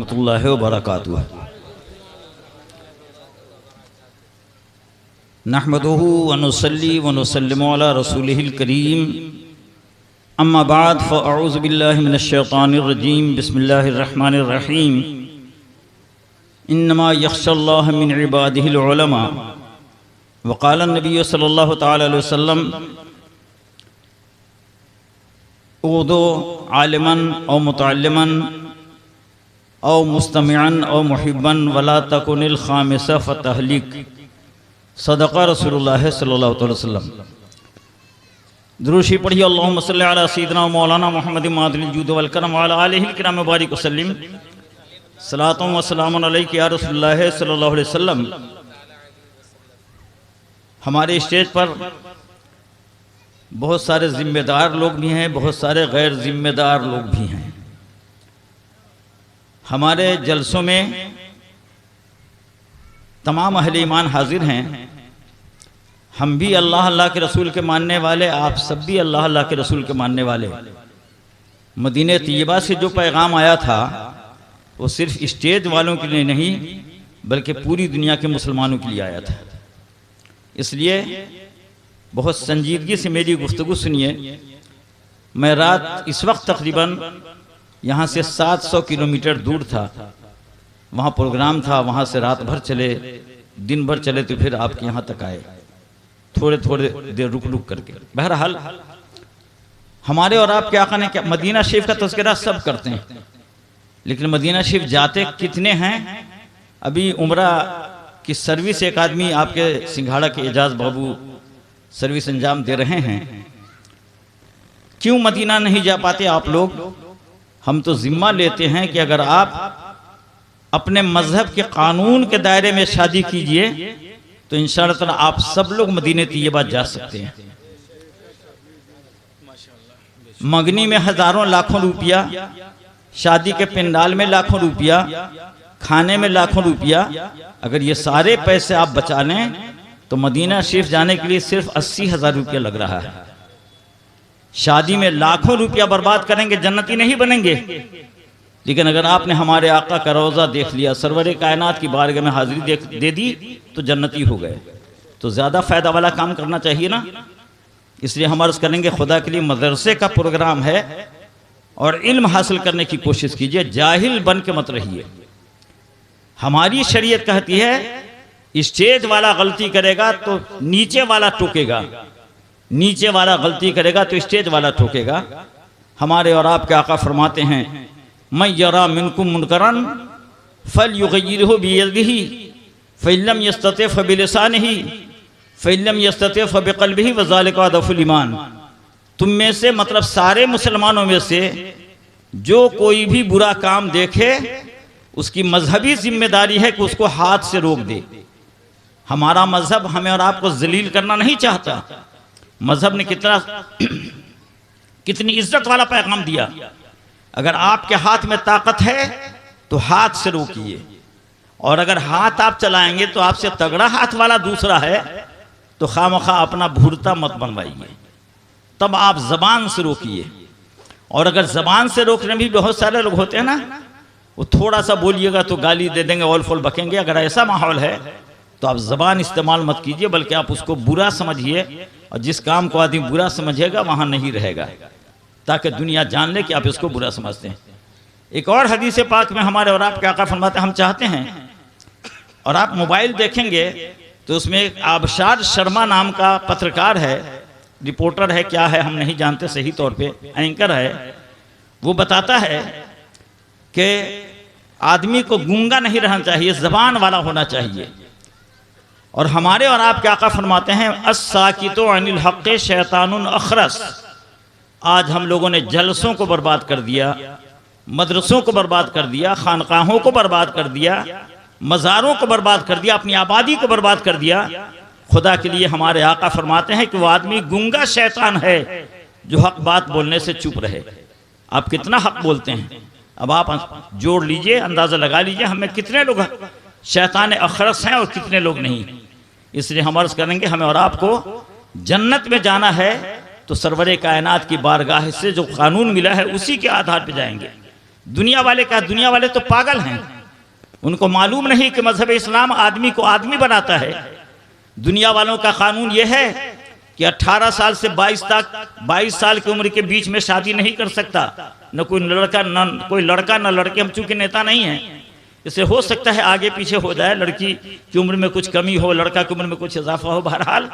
रहमतुल्लाहि व बरकातुहू। नहमदुहु व नुसल्ली व नुसल्लिमु अला रसूलिहिल करीम। अम्मा बाद फ़अऊज़ु बिल्लाहि मिनश शैतानिर रजीम। बिस्मिल्लाहिर रहमानिर रहीम। इन्नमा यख्शल्लाह मिन इबादिहिल उलमा। व क़ाला नबी सल्लल्लाहु तआला अलैहि वसल्लम उदो आलिमन औ मुतअल्लिमन औ मुस्तमिअन औ मुहिब्बन वला तकुनिल खामिसा फ़तहलिक। सदक़ा रसूलुल्लाह सल्लल्लाहु अलैहि वसल्लम। दुरूशी पढ़िए अल्लाहुम्मा सल्लि अला सय्यिदिना मौलाना मुहम्मद मादिनिल जूद वल करम व अला आलिहिल किराम मुबारिक वसल्लिम। सलातु व सलामुन अलैका या रसूलुल्लाह सल्लल्लाहु अलैहि वसल्लम। हमारे स्टेज पर बहुत सारे जिम्मेदार लोग भी हैं, बहुत सारे गैर जिम्मेदार लोग भी हैं। हमारे जलसों में तमाम अहले ईमान हाजिर हैं। हम भी अल्लाह अल्लाह के रसूल के मानने वाले, आप सब भी अल्लाह अल्लाह के रसूल के मानने वाले। मदीने तैयबा से जो पैगाम आया था वो सिर्फ स्टेज वालों के लिए नहीं बल्कि पूरी दुनिया के मुसलमानों के लिए आया था। इसलिए बहुत संजीदगी से मेरी गुफ्तगू सुनिए। मैं रात इस वक्त तकरीबन यहाँ से 700 किलोमीटर दूर था, वहाँ प्रोग्राम था, वहाँ से रात भर चले, दिन भर चले तो फिर आपके यहाँ तक आए, थोड़े थोड़े देर रुक रुक करके। बहरहाल हमारे और आपके आका ने क्या मदीना शरीफ का तज़किरा सब करते हैं, लेकिन मदीना शरीफ जाते कितने हैं? अभी उम्रा की सर्विस एक आदमी आपके सिंघाड़ा के एजाज बाबू सर्विस अंजाम दे रहे हैं। क्यों मदीना नहीं जा पाते आप लोग? हम तो जिम्मा लेते हैं कि अगर आप अपने मजहब के कानून के दायरे में शादी कीजिए तो इंशाअल्लाह ताला आप सब लोग मदीने तैयबा जा सकते हैं। मंगनी में हजारों लाखों रुपया, शादी के पंडाल में लाखों रुपया, खाने में लाखों रुपया, अगर ये सारे पैसे आप बचा लें तो मदीना शरीफ जाने के लिए सिर्फ 80,000 रुपया लग रहा है। शादी में लाखों रुपया बर्बाद करेंगे, जन्नती नहीं बनेंगे। लेकिन अगर आपने हमारे आका का रोज़ा देख लिया, सरवरे कायनात की बारगाह में हाजिरी दे दी तो जन्नती हो गए। तो ज़्यादा फ़ायदा वाला काम करना चाहिए ना। इसलिए हम अर्ज़ करेंगे, खुदा के लिए मदरसे का प्रोग्राम है और इल्म हासिल करने की कोशिश कीजिए, जाहिल बन के मत रहिए। हमारी शरीयत कहती है स्टेज वाला गलती करेगा तो नीचे वाला टोकेगा, नीचे वाला गलती करेगा तो स्टेज वाला ठोकेगा। हमारे और आपके आका फरमाते हैं, मैं यरा मिनकुम मुनकरन फलयुगय्यिरहु बियदिही फइल्लम यस्तति फबिलिसानिही फइल्लम यस्तति फबिक़ल्बिही वज़ालिका अदफ़ुल ईमान। तुम में से मतलब सारे मुसलमानों में से जो कोई भी बुरा काम देखे उसकी मजहबी जिम्मेदारी है कि उसको हाथ से रोक दे। हमारा मजहब हमें और आपको जलील करना नहीं चाहता। मजहब ने कितनी इज्जत वाला पैगाम दिया। अगर आपके हाथ में ताकत है तो हाथ से रोकिए, और अगर हाथ आप चलाएंगे तो आपसे तगड़ा हाथ वाला दूसरा है तो खामखा अपना भूरता मत बनवाइए। तब आप जबान से रोकिए। और अगर जबान से रोकने भी बहुत सारे लोग होते हैं ना, वो थोड़ा सा बोलिएगा तो गाली दे देंगे, ऑल फोल बकेंगे। अगर ऐसा माहौल है तो आप जबान इस्तेमाल मत कीजिए, बल्कि आप उसको बुरा समझिए, और जिस काम को आदमी बुरा समझेगा वहां नहीं रहेगा, ताकि दुनिया जान ले कि आप इसको बुरा समझते हैं। एक और हदीस पाक में हमारे और आपके आका फरमाते हैं, हम चाहते हैं, और आप मोबाइल देखेंगे तो उसमें एक आबशार शर्मा नाम का पत्रकार है, रिपोर्टर है, क्या है हम नहीं जानते सही तौर पे, एंकर है। वो बताता है कि आदमी को गूंगा नहीं रहना चाहिए, जबान वाला होना चाहिए। और हमारे और आपके आका फरमाते हैं, अस्साकितु अनिल हक़्क़ि शैतानुन अखरस। आज हम लोगों ने जलसों को बर्बाद कर दिया, मदरसों को बर्बाद कर दिया, खानकाहों को बर्बाद कर दिया, मज़ारों को बर्बाद कर दिया, अपनी आबादी को बर्बाद कर दिया। खुदा के लिए हमारे आका फरमाते हैं कि वो आदमी गूंगा शैतान है जो हक बात बोलने से चुप रहे। आप कितना हक बोलते हैं? अब आप जोड़ लीजिए, अंदाज़ा लगा लीजिए हमें कितने लोग शैतान अखरस हैं और कितने लोग नहीं। इसलिए हम अर्ज़ करेंगे, हमें और आपको जन्नत में जाना है तो सरवरे कायनात की बारगाह से जो कानून मिला है उसी के आधार पर जाएंगे। दुनिया वाले क्या, दुनिया वाले तो पागल हैं, उनको मालूम नहीं कि मजहब इस्लाम आदमी को आदमी बनाता है। दुनिया वालों का कानून यह है कि 18 साल से 22 साल की उम्र के बीच में शादी नहीं कर सकता, न कोई लड़का न लड़के। हम चूंकि नेता नहीं हैं, इससे हो सकता है आगे पीछे हो जाए, लड़की की उम्र में कुछ कमी हो, लड़का की उम्र में कुछ इजाफा हो। बहरहाल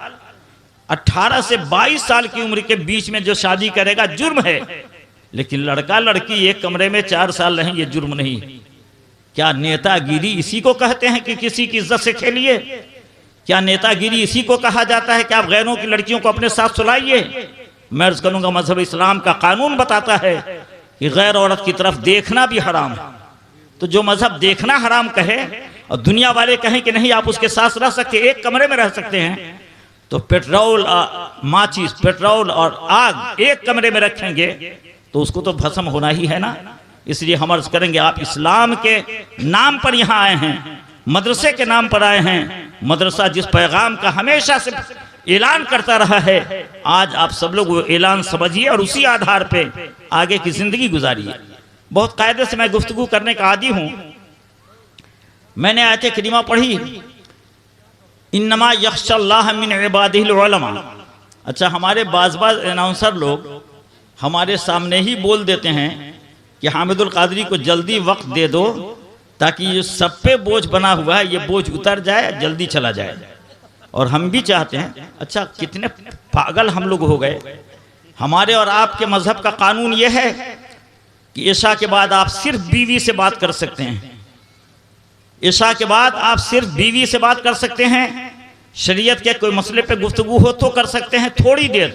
18 से 22 साल की उम्र के बीच में जो शादी करेगा जुर्म है, लेकिन लड़का लड़की एक कमरे में 4 साल रहें, ये जुर्म नहीं। क्या नेतागिरी इसी को कहते हैं कि किसी की इज्जत से खेलिए? क्या नेतागिरी इसी को कहा जाता है कि आप गैरों की लड़कियों को अपने साथ सुलाइए? मैं अर्ज करूंगा, मजहब इस्लाम का कानून बताता है कि गैर औरत की तरफ देखना भी हराम है। तो जो मजहब देखना हराम कहे और दुनिया वाले कहें कि नहीं आप उसके साथ रह सकते, एक कमरे में रह सकते हैं, तो पेट्रोल माचिस, पेट्रोल और आग एक कमरे में रखेंगे तो उसको तो भस्म होना ही है ना। इसलिए हम अर्ज करेंगे, आप इस्लाम के नाम पर यहाँ आए हैं, मदरसे के नाम पर आए हैं। मदरसा जिस पैगाम का हमेशा से ऐलान करता रहा है, आज आप सब लोग वो ऐलान समझिए और उसी आधार पे आगे की जिंदगी गुजारिए। बहुत कायदे से मैं गुफ्तगू करने का आदी हूँ। मैंने आयत करीमा पढ़ी, इन्नमा यख्शल्लाह मिन इबादिहिल उलमा। अच्छा, हमारे बाज़ अनाउंसर लोग हमारे सामने ही बोल देते हैं कि हामिदुल कादरी को जल्दी वक्त दे दो ताकि ये सब पे बोझ बना हुआ है, ये बोझ उतर जाए, जल्दी चला जाए। और हम भी चाहते हैं। अच्छा, कितने पागल हम लोग हो गए। हमारे और आपके मजहब का कानून ये है कि इशा के बाद आप सिर्फ बीवी से बात कर सकते हैं। इशा के बाद आप सिर्फ बीवी से बात कर सकते हैं। शरीयत के कोई मसले पे गुफ्तगू हो तो कर सकते हैं, थोड़ी देर,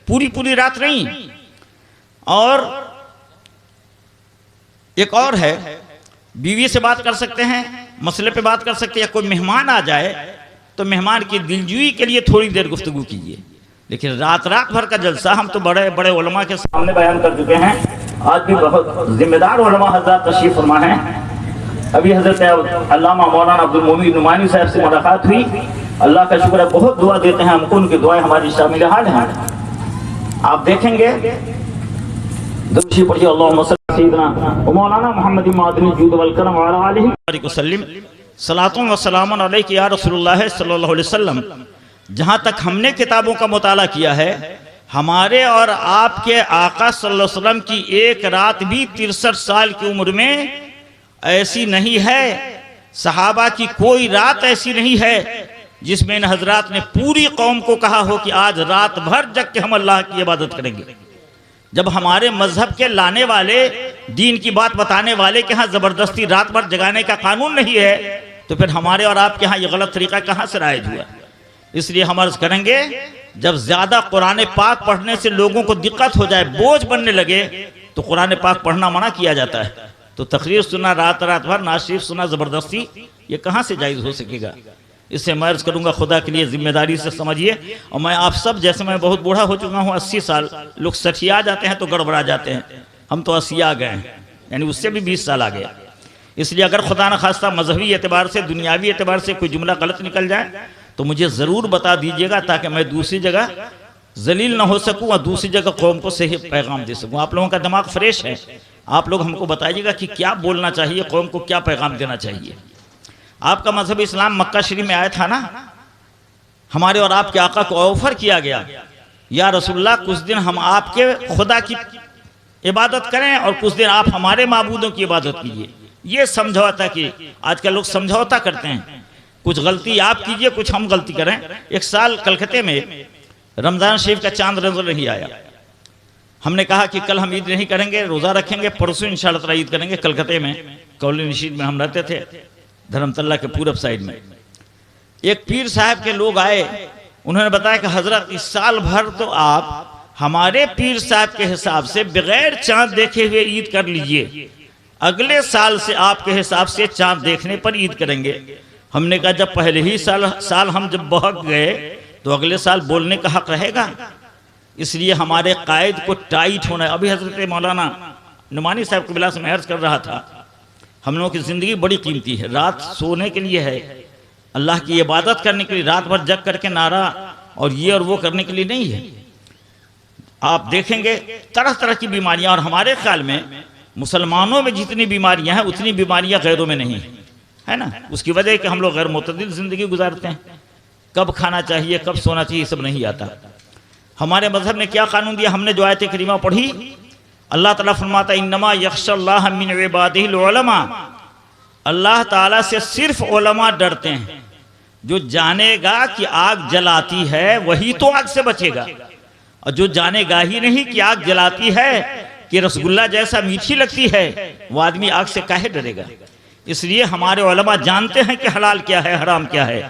पूरी रात नहीं। और एक और है, बीवी से बात कर सकते हैं, मसले पे बात कर सकते हैं। या कोई मेहमान आ जाए तो मेहमान की दिलजुई के लिए थोड़ी देर गुफ्तगू कीजिए, लेकिन रात भर का जलसा हम तो बड़े बड़े उलमा के सामने बयान कर चुके हैं। आज भी बहुत जिम्मेदार उलमा हज़रात तशरीफ फरमा हैं। अभी हजरत अल्लामा मौलाना अब्दुल मोमिन नुमानी साहब से मुलाकात हुई। अल्लाह का शुक्र है, बहुत दुआ देते हैं हमको, उनकी दुआएं हमारी शामिल हाल हैं। आप देखेंगे दुरूद पढ़िए, अल्लाहुम्मा सल्ली सय्यिदना व मौलाना मुहम्मद मादनी जूद वल करम व अला आलिहि वसल्लम सलातुन व सलामुन अलैका या रसूलुल्लाह सल्लल्लाहु अलैहि वसल्लम। जहाँ तक हमने किताबों का मुताला किया है, हमारे और आपके आका सल्लल्लाहु अलैहि वसल्लम की एक रात भी 63 साल की उम्र में ऐसी नहीं है। सहाबा की कोई रात ऐसी नहीं है जिसमें इन हजरात ने पूरी कौम को कहा हो कि आज रात भर जग के हम अल्लाह की इबादत करेंगे। जब हमारे मजहब के लाने वाले, दीन की बात बताने वाले के यहाँ ज़बरदस्ती रात भर जगाने का कानून नहीं है, तो फिर हमारे और आपके यहाँ ये गलत तरीका कहाँ से राइज हुआ? इसलिए हम अर्ज करेंगे, जब ज़्यादा कुरान पाक पढ़ने से लोगों को दिक्कत हो जाए, बोझ बनने लगे, तो कुरान पाक पढ़ना मना किया जाता है। तो तकरीर सुना रात भर, नाशिफ सुना ज़बरदस्ती, ये कहाँ से जायज़ हो सकेगा? इससे मैं अर्ज करूँगा, खुदा के लिए जिम्मेदारी से समझिए। और मैं आप सब जैसे, मैं बहुत बूढ़ा हो चुका हूँ, 80 साल, लोग 60 आ जाते हैं तो गड़बड़ा जाते हैं, हम तो 80 आ गए हैं, यानी उससे भी 20 साल आ गया। इसलिए अगर खुदा न खास्ता मजहबी एतबार से, दुनियावी एतबार से कोई जुमला गलत निकल जाए तो मुझे ज़रूर बता दीजिएगा, ताकि मैं दूसरी जगह जलील ना हो सकूँ और दूसरी जगह कौम को सही पैगाम दे सकूँ। आप लोगों का दिमाग फ्रेश है, आप लोग हमको बताइएगा कि क्या बोलना चाहिए, कौम को क्या पैगाम देना चाहिए। आपका मजहब इस्लाम मक्का शरीफ में आया था ना, हमारे और आपके आका को ऑफर किया गया, या रसूलुल्लाह कुछ दिन हम आपके खुदा की इबादत करें और कुछ दिन आप हमारे माबूदों की इबादत कीजिए। ये समझौता कि आजकल लोग समझौता करते हैं, कुछ गलती आप कीजिए, कुछ हम गलती करें। एक साल कलकत्ते में रमज़ान शरीफ का चांद नजर नहीं आया। हमने कहा कि कल हम ईद नहीं करेंगे, रोज़ा रखेंगे, परसों इंशाअल्लाह ताला ईद करेंगे। कलकत्ते में कौली नशीद में हम रहते थे, धर्मतल्ला के पूरब साइड में। एक पीर साहब के लोग आए, उन्होंने बताया कि हजरत इस साल भर तो आप हमारे पीर साहब के हिसाब से बगैर चांद देखे हुए ईद कर लीजिए, अगले साल से आपके हिसाब से चांद देखने पर ईद करेंगे। हमने कहा जब पहले ही साल हम जब बहक गए तो अगले साल बोलने का हक रहेगा। इसलिए हमारे कायद को टाइट होना है। अभी हजरत मौलाना नुमानी साहब के बिला से मैं अर्ज कर रहा था, हम लोगों की ज़िंदगी बड़ी कीमती है, रात सोने के लिए है, अल्लाह की इबादत करने के लिए, रात भर जग करके नारा और ये और वो करने के लिए नहीं है। आप देखेंगे तरह तरह की बीमारियां, और हमारे ख्याल में मुसलमानों में जितनी बीमारियां हैं उतनी बीमारियां गैरों में नहीं है ना। उसकी वजह है कि हम लोग गैर मुतदिल जिंदगी गुजारते हैं, कब खाना चाहिए कब सोना चाहिए सब नहीं आता। हमारे मजहब ने क्या कानून दिया, हमने जो आयत करीमा पढ़ी, अल्लाह ताला फरमाता इन्नमा यख्शल्लाह मिन इबादिहिल उलमा, अल्लाह ताला से सिर्फ उलमा डरते हैं। जो जानेगा कि आग जलाती है वही तो आग से बचेगा, और जो जानेगा ही नहीं कि आग जलाती है, कि रसगुल्ला जैसा मीठी लगती है, वो आदमी आग से काहे डरेगा। इसलिए हमारे उलमा जानते हैं कि हलाल क्या है हराम क्या है,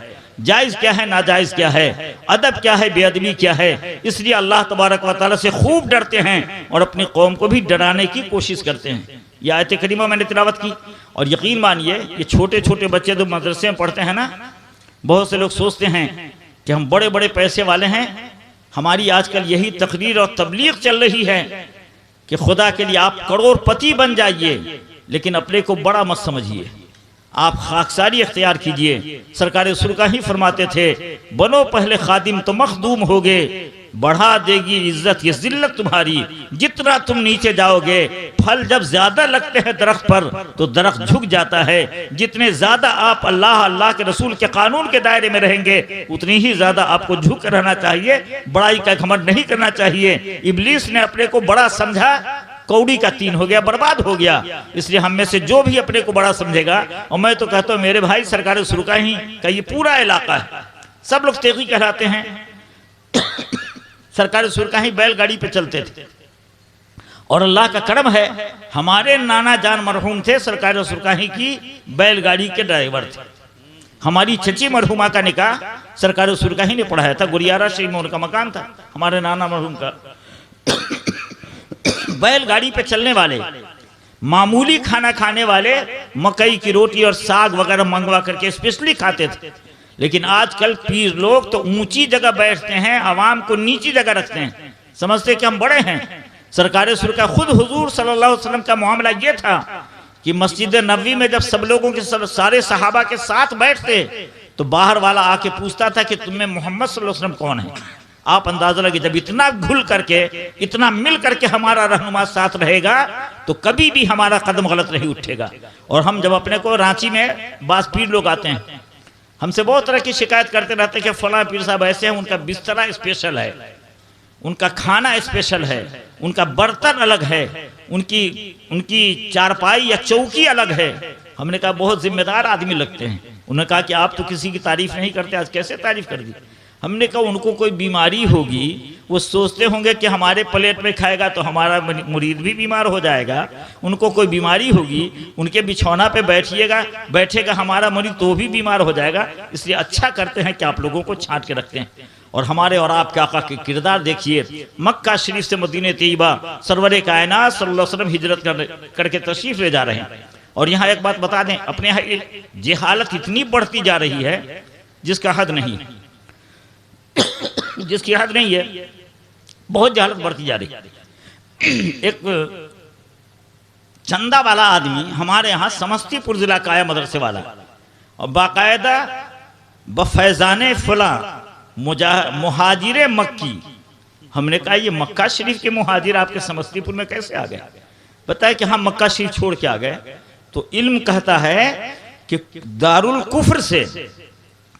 जायज़ क्या है नाजायज़ क्या है, अदब क्या है बेअदबी क्या है। इसलिए अल्लाह तबारक व तआला से खूब डरते हैं और अपनी कौम को भी डराने की कोशिश करते हैं। यह आयत करीमा मैंने तिलावत की, और यकीन मानिए ये छोटे छोटे बच्चे जो मदरसे में पढ़ते हैं ना, बहुत से लोग सोचते हैं कि हम बड़े बड़े पैसे वाले हैं। हमारी आजकल यही तकरीर और तबलीग चल रही है कि खुदा के लिए आप करोड़पति बन जाइए, लेकिन अपने को बड़ा मत समझिए, आप खाकसारी इख्तियार कीजिए। सरकार रसूल ही फरमाते थे, बनो पहले खादिम तो मखदूम होगे, बढ़ा देगी इज्जत ये जिल्लत तुम्हारी। जितना तुम नीचे जाओगे, फल जब ज्यादा लगते हैं दरख्त पर तो दरख्त झुक जाता है। जितने ज्यादा आप अल्लाह अल्लाह के रसूल के कानून के दायरे में रहेंगे, उतनी ही ज्यादा आपको झुक रहना चाहिए, बड़ाई का घमंड नहीं करना चाहिए। इब्लीस ने अपने को बड़ा समझा, कौड़ी का तीन हो गया, बर्बाद हो गया। इसलिए हम में से जो भी अपने को बड़ा समझेगा, और मैं तो कहता हूँ मेरे भाई सरकार सुरकाही का ये पूरा इलाका है, सब लोग तेगी कहलाते हैं। सरकार सुरकाही बैलगाड़ी पे चलते थे, और अल्लाह का करम है हमारे नाना जान मरहूम थे सरकार सुरकाही की बैलगाड़ी के ड्राइवर थे। हमारी चची मरहूमा का निकाह सरकार सुरकाही ने पढ़ाया था, गुरियारा शरीफ में उनका मकान था हमारे नाना मरहूम का। बैलगाड़ी पे चलने वाले, मामूली खाना खाने वाले मकई की रोटी और साग वगैरह मंगवा करके स्पेशली खाते थे। लेकिन आजकल पीर लोग तो ऊंची जगह बैठते हैं, आवाम को नीची जगह रखते हैं, समझते कि हम बड़े हैं। सरकार सुरका खुद हुजूर सल्लल्लाहु अलैहि वसल्लम का मामला ये था कि मस्जिद नबवी में जब सब लोगों के सारे सहाबा के साथ बैठते, तो बाहर वाला आके पूछता था कि तुम्हें मोहम्मद सल्लल्लाहु अलैहि वसल्लम कौन है। आप अंदाजा लगे, जब इतना घुल करके इतना मिल करके हमारा रहनुमा साथ रहेगा तो कभी भी हमारा कदम गलत नहीं उठेगा। और हम जब अपने को रांची में बास पीर लोग आते हैं, हमसे बहुत तरह की शिकायत करते रहते हैं कि फला पीर साहब ऐसे हैं, उनका बिस्तरा स्पेशल है, उनका खाना स्पेशल है, उनका बर्तन अलग है, उनकी चारपाई या चौकी अलग है। हमने कहा बहुत जिम्मेदार आदमी लगते हैं। उन्होंने कहा कि आप तो किसी की तारीफ नहीं करते, आज कैसे तारीफ कर दी। हमने कहा उनको कोई बीमारी होगी, वो सोचते होंगे कि हमारे प्लेट में खाएगा तो हमारा मुरीद भी बीमार हो जाएगा। उनको कोई बीमारी होगी, उनके बिछौना पे बैठेगा हमारा मुरीद तो भी बीमार हो जाएगा। इसलिए अच्छा करते हैं कि आप लोगों को छांट के रखते हैं। और हमारे और आपके आका के किरदार देखिए, मक्का शरीफ से मदीने तैयबा सरवरे कायनात सल्लल्लाहु अलैहि वसल्लम हिजरत करके तशरीफ ले जा रहे हैं। और यहाँ एक बात बता दें, अपने यहाँ जहालत इतनी बढ़ती जा रही है जिसका हद नहीं, जिसकी हद नहीं है, बहुत जहालत बढ़ती जा रही है। एक चंदा वाला आदमी हमारे यहाँ समस्तीपुर जिला का आया, मदरसे वाला, और बाकायदा बफैजाने फला मुहाजिर मक्की। हमने कहा ये मक्का शरीफ के मुहाजिर आपके समस्तीपुर में कैसे आ गए। बताया कि हम मक्का शरीफ छोड़ के आ गए। तो इल्म कहता है कि दारुल कुफ्र से,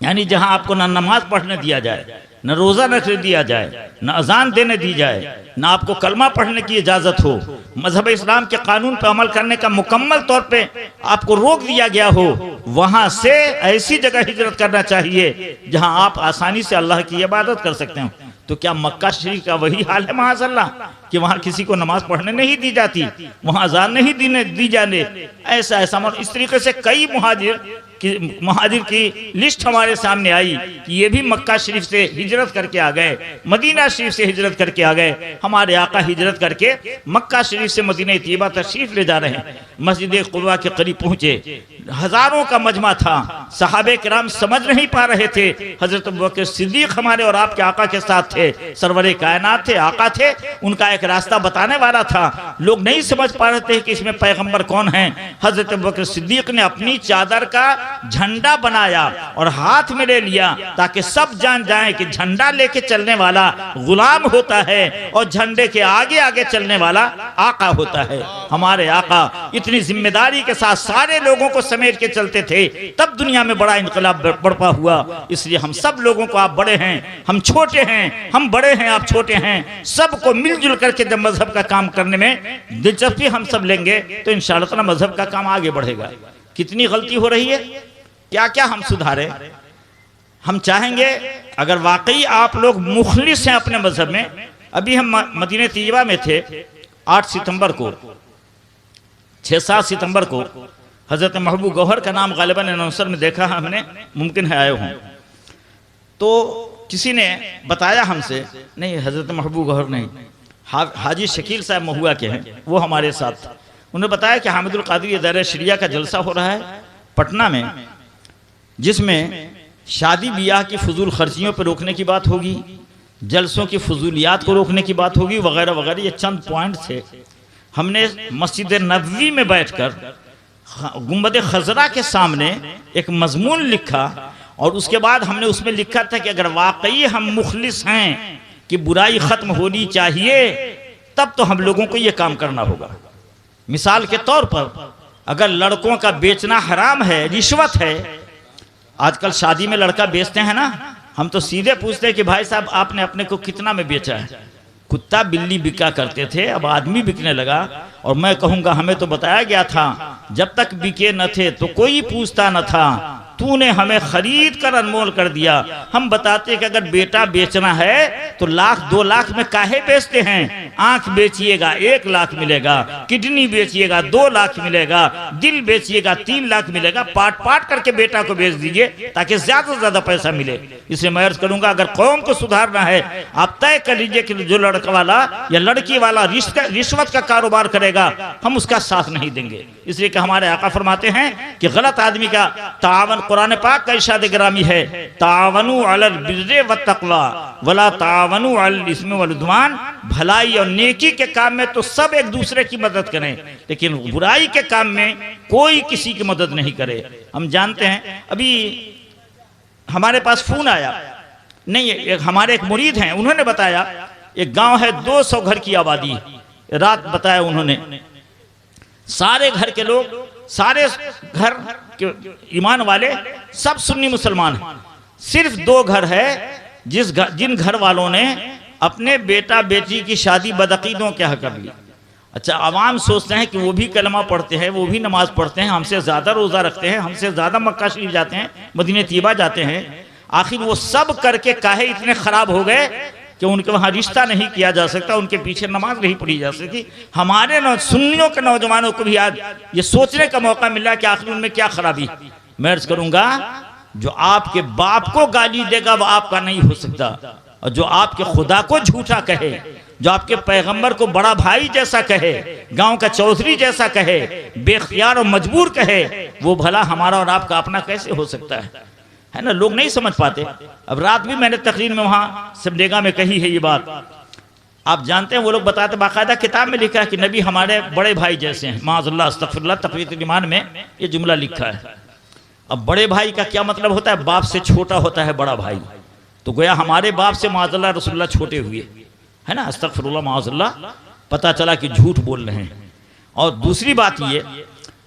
यानी जहां आपको ना नमाज पढ़ने दिया जाए, न रोजा रखने दिया जाए, न अजान देने दी जाए, न आपको कलमा पढ़ने की इजाजत हो, मजहब इस्लाम के कानून पर अमल करने का मुकम्मल तौर पे आपको रोक दिया गया हो, वहां से ऐसी जगह हिजरत करना चाहिए जहां आप आसानी से अल्लाह की इबादत कर सकते हो। तो क्या मक्का शरीफ का वही हाल है माज़अल्लाह कि वहां किसी को नमाज पढ़ने नहीं दी जाती, वहां अजान नहीं दी जाने, ऐसा इस तरीके से कई मुहाजिर की लिस्ट हमारे सामने आई कि ये भी मक्का शरीफ से हिजरत करके आ गए, मदीना शरीफ से हिजरत करके आ गए। हमारे आका हिजरत करके मक्का शरीफ से मदीना तैयबा तशरीफ ले जा रहे हैं। मस्जिद कुबा के करीब पहुंचे, हजारों का मजमा था, सहाबे किराम समझ नहीं पा रहे थे। हजरत अबू बकर सिद्दीक हमारे और आपके आका के साथ थे, सरवरे कायनात थे, आका थे, उनका एक रास्ता बताने वाला था। लोग नहीं समझ पा रहे थे कि इसमें पैगंबर कौन है। हजरत अबू बकर सिद्दीक ने अपनी चादर का झंडा बनाया और हाथ में ले लिया ताकि सब जान जाएं कि झंडा लेके चलने वाला गुलाम होता है और झंडे के आगे आगे चलने वाला आका होता है। हमारे आका इतनी जिम्मेदारी के साथ सारे लोगों को समेट के चलते थे, तब दुनिया में बड़ा इनकलाब बर्पा हुआ। इसलिए हम सब लोगों को, आप बड़े हैं हम छोटे हैं, हम बड़े हैं आप छोटे हैं, सबको मिलजुल करके जब मजहब का काम करने में दिलचस्पी हम सब लेंगे तो इंशाअल्लाह ताला मजहब का काम आगे बढ़ेगा। कितनी गलती हो रही है, क्या क्या हम सुधारें। हम चाहेंगे अगर वाकई आप लोग मुखलिस हैं अपने मजहब में। अभी हम मदीने तैयबा में थे 8 सितंबर को, 6-7 सितंबर को हजरत महबूब गौहर का नाम गालिबन अनाउंसर में देखा हमने, मुमकिन है आए हों। तो किसी ने बताया हमसे, नहीं हजरत महबूब गौहर नहीं, हाजी शकील साहब महुआ के हैं, वो हमारे साथ। उन्होंने बताया कि हामिदुल कादिर दायरा शरिया का जलसा हो रहा है पटना में, जिसमें शादी ब्याह की फजूल खर्चियों पर रोकने की बात होगी, जलसों की फजूलियात को रोकने की बात होगी, वगैरह वगैरह। ये चंद पॉइंट थे। हमने मस्जिद नबवी में बैठकर गुंबद खजरा के सामने एक मजमून लिखा और उसके बाद हमने उसमें लिखा था कि अगर वाकई हम मुखलिस हैं कि बुराई खत्म होनी चाहिए, तब तो हम लोगों को ये काम करना होगा। मिसाल के तौर पर अगर लड़कों का बेचना हराम है, रिश्वत है, आजकल शादी में लड़का बेचते हैं ना, हम तो सीधे पूछते हैं कि भाई साहब आपने अपने को कितना में बेचा है। कुत्ता बिल्ली बिका करते थे, अब आदमी बिकने लगा। और मैं कहूँगा हमें तो बताया गया था जब तक बिके न थे तो कोई पूछता न था, तूने हमें खरीद कर अनमोल कर दिया। हम बताते कि अगर बेटा बेचना है तो 1-2 लाख में काहे बेचते हैं। आंख बेचिएगा 1 लाख मिलेगा, किडनी बेचिएगा 2 लाख मिलेगा, दिल बेचिएगा 3 लाख मिलेगा। पाट पाट करके बेटा को बेच दीजिए ताकि ज्यादा से ज्यादा पैसा मिले। इसलिए मैं अर्ज करूंगा अगर कौम को सुधारना है, आप तय कर लीजिए कि जो लड़का वाला या लड़की वाला रिश्वत का कारोबार करेगा हम उसका साथ नहीं देंगे। इसलिए कि हमारे आका फरमाते हैं कि गलत आदमी का तावन, कुरान पाक का इरशाद गिरामी है, तावनु अलल बिर्रि व तक़वा वला तावनु अलल इस्मि वल उद्वान। भलाई और नेकी के काम में तो सब एक दूसरे की मदद करें, लेकिन बुराई के काम में कोई किसी की मदद नहीं करे। हम जानते हैं, अभी हमारे पास फोन आया, नहीं हमारे एक मुरीद हैं, उन्होंने बताया एक गांव है 200 घर की आबादी, रात बताया उन्होंने, सारे घर के लोग, सारे घर के ईमान वाले सब सुन्नी मुसलमान हैं। सिर्फ 2 घर है जिन घर वालों ने अपने बेटा बेटी की शादी बदअकीदों के यहाँ कर ली। अच्छा, आवाम सोचते हैं कि वो भी कलमा पढ़ते हैं, वो भी नमाज पढ़ते हैं, हमसे ज़्यादा रोज़ा रखते हैं, हमसे ज़्यादा मक्का शरीफ जाते हैं, मदीने तैयबा जाते हैं। आखिर वो सब करके काहे इतने ख़राब हो गए कि उनके वहाँ रिश्ता नहीं किया जा सकता, उनके पीछे नमाज नहीं पढ़ी जा सकती। हमारे सुन्नियों के नौजवानों को भी आज ये सोचने का मौका मिला कि आखिर उनमें क्या खराबी। मैं अर्ज करूँगा जो आपके बाप को गाली देगा वो आपका नहीं हो सकता, और जो आपके खुदा को झूठा कहे, जो आपके पैगंबर को बड़ा भाई जैसा कहे, गांव का चौधरी जैसा कहे, बेख्तियार और मजबूर कहे, वो भला हमारा और आपका अपना कैसे हो सकता है ना। लोग नहीं समझ पाते। अब रात भी मैंने तकरीर में वहां सिमडेगा में कही है ये बात। आप जानते हैं वो लोग बताते, बाकायदा किताब में लिखा है कि नबी हमारे बड़े भाई जैसे हैं, माज़अल्लाह अस्तग़फिरुल्लाह, तक़रीरुल ईमान में ये जुमला लिखा है। अब बड़े भाई का क्या मतलब होता है, बाप से छोटा होता है बड़ा भाई, तो गोया हमारे बाप से माज़अल्लाह रसूलुल्लाह छोटे हुए, है ना, अस्तग़फिरुल्लाह माज़अल्लाह, पता चला कि झूठ बोल रहे हैं। और दूसरी बात ये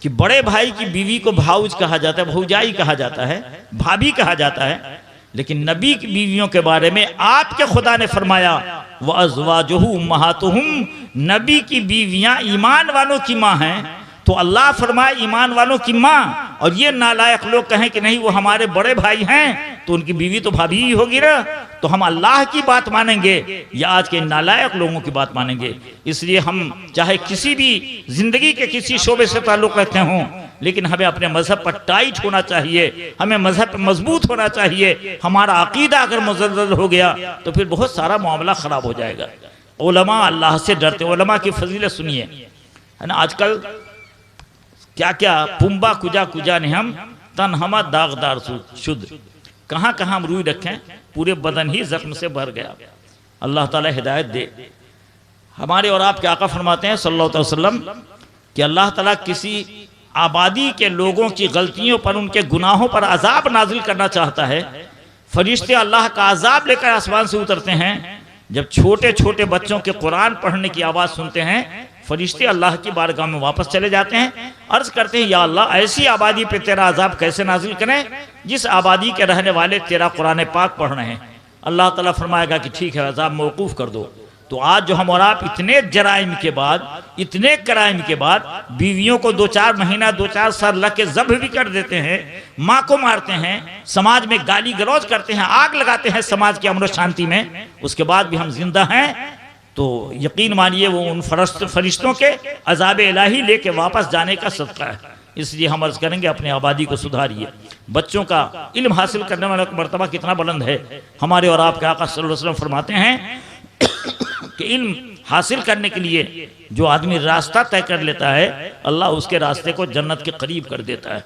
कि बड़े भाई की बीवी को भाऊज कहा जाता है, भौजाई कहा जाता है, भाभी कहा जाता है, लेकिन नबी की बीवियों के बारे में आपके खुदा ने फरमाया व अज़वाजुहु उम्महातुहुम, नबी की बीवियां ईमान वालों की माँ हैं। तो अल्लाह फरमाए ईमान वालों की माँ, और ये नालायक लोग कहें कि नहीं वो हमारे बड़े भाई हैं तो उनकी बीवी तो भाभी ही होगी ना। तो हम अल्लाह की बात मानेंगे या आज के नालायक लोगों की बात मानेंगे। इसलिए हम चाहे किसी भी जिंदगी के किसी शोबे से ताल्लुक़ रखते हों, लेकिन हमें अपने मजहब पर टाइट होना चाहिए, हमें मजहब पर मजबूत होना चाहिए। हमारा अकीदा अगर मुज़ल्ज़ल हो गया तो फिर बहुत सारा मामला ख़राब हो जाएगा। उलमा अल्लाह से डरते, उलमा की फजीलत सुनिए, है ना। आजकल क्या क्या पुम्बा कुजा कुजा ने हम तन हमा दागदार शुद्ध, कहाँ कहाँ हम रूई रखें, पूरे बदन ही जख्म से भर गया। अल्लाह ताला हिदायत दे। हमारे और आपके आका फरमाते हैं सल्लल्लाहु अलैहि वसल्लम कि अल्लाह ताला किसी आबादी के लोगों की गलतियों पर, उनके गुनाहों पर अजाब नाजिल करना चाहता है, फरिश्ते अल्लाह का अजाब लेकर आसमान से उतरते हैं। जब छोटे छोटे बच्चों के कुरान पढ़ने की आवाज़ सुनते हैं, फरिश्ते अल्लाह की बारगाह में वापस चले जाते हैं, अर्ज करते हैं, या अल्लाह ऐसी आबादी पे तेरा अजाब कैसे नाजिल करें जिस आबादी के रहने वाले तेरा कुरान पाक पढ़ रहे हैं। अल्लाह ताला फरमाएगा कि ठीक है, अजाब मौकूफ़ कर दो। तो आज जो हम और आप इतने जराइम के बाद, इतने क्राइम के बाद बीवियों को 2-4 महीना 2-4 साल लग के ज़ब्ह भी कर देते हैं, माँ को मारते हैं, समाज में गाली गलौज करते हैं, आग लगाते हैं समाज की अमन शांति में, उसके बाद भी हम जिंदा हैं, तो यकीन मानिए वो उन फरिश्तों के अजाब इलाही लेके वापस जाने का सदका है। इसलिए हम अर्ज करेंगे अपनी आबादी को सुधारिए। बच्चों का इल्म हासिल करने वाला का मर्तबा कितना बुलंद है। हमारे और आपके आका सल्लल्लाहु अलैहि वसल्लम फरमाते हैं कि इल्म हासिल करने के लिए जो आदमी रास्ता तय कर लेता है, अल्लाह उसके रास्ते को जन्नत के करीब कर देता है।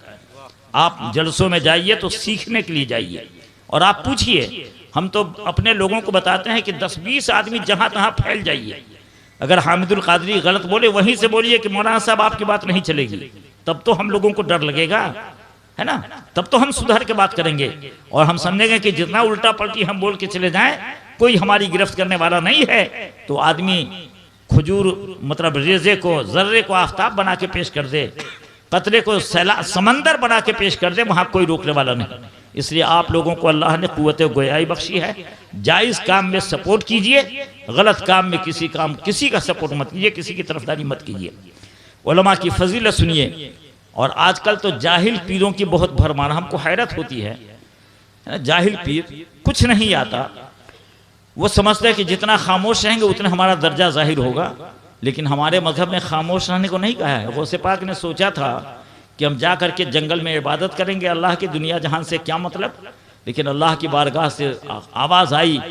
आप जलसों में जाइए तो सीखने के लिए जाइए और आप पूछिए। हम तो अपने लोगों को बताते हैं कि 10-20 आदमी जहाँ तहाँ फैल जाइए। अगर हामिदुल कादरी गलत बोले वहीं से बोलिए कि मौलाना साहब आपकी बात नहीं चलेगी, तब तो हम लोगों को डर लगेगा, है ना, तब तो हम सुधार के बात करेंगे। और हम समझेंगे कि जितना उल्टा पलटी हम बोल के चले जाएं, कोई हमारी गिरफ्त करने वाला नहीं है, तो आदमी खजूर मतलब रेजे को, जर्रे को आफ्ताब बना के पेश कर दे, कतरे को समंदर बना के पेश कर दे, वहां कोई रोकने वाला नहीं। इसलिए आप लोगों को अल्लाह ने कुव्वत गोयाई बख्शी है। जायज़ काम में सपोर्ट कीजिए, गलत काम में किसी का सपोर्ट मत कीजिए, किसी की तरफदारी मत कीजिए। उलमा की फजीलत सुनिए। और आजकल तो जाहिल पीरों की बहुत भरमार, हमको हैरत होती है ना। जाहिल पीर कुछ नहीं आता, वो समझते हैं कि जितना खामोश रहेंगे उतना हमारा दर्जा जाहिर होगा। लेकिन हमारे मजहब ने खामोश रहने को नहीं कहा है। गौसे पाक ने सोचा था कि हम जा करके जंगल में इबादत करेंगे, अल्लाह की दुनिया जहान से क्या मतलब। लेकिन अल्लाह की बारगाह से आवाज़ आई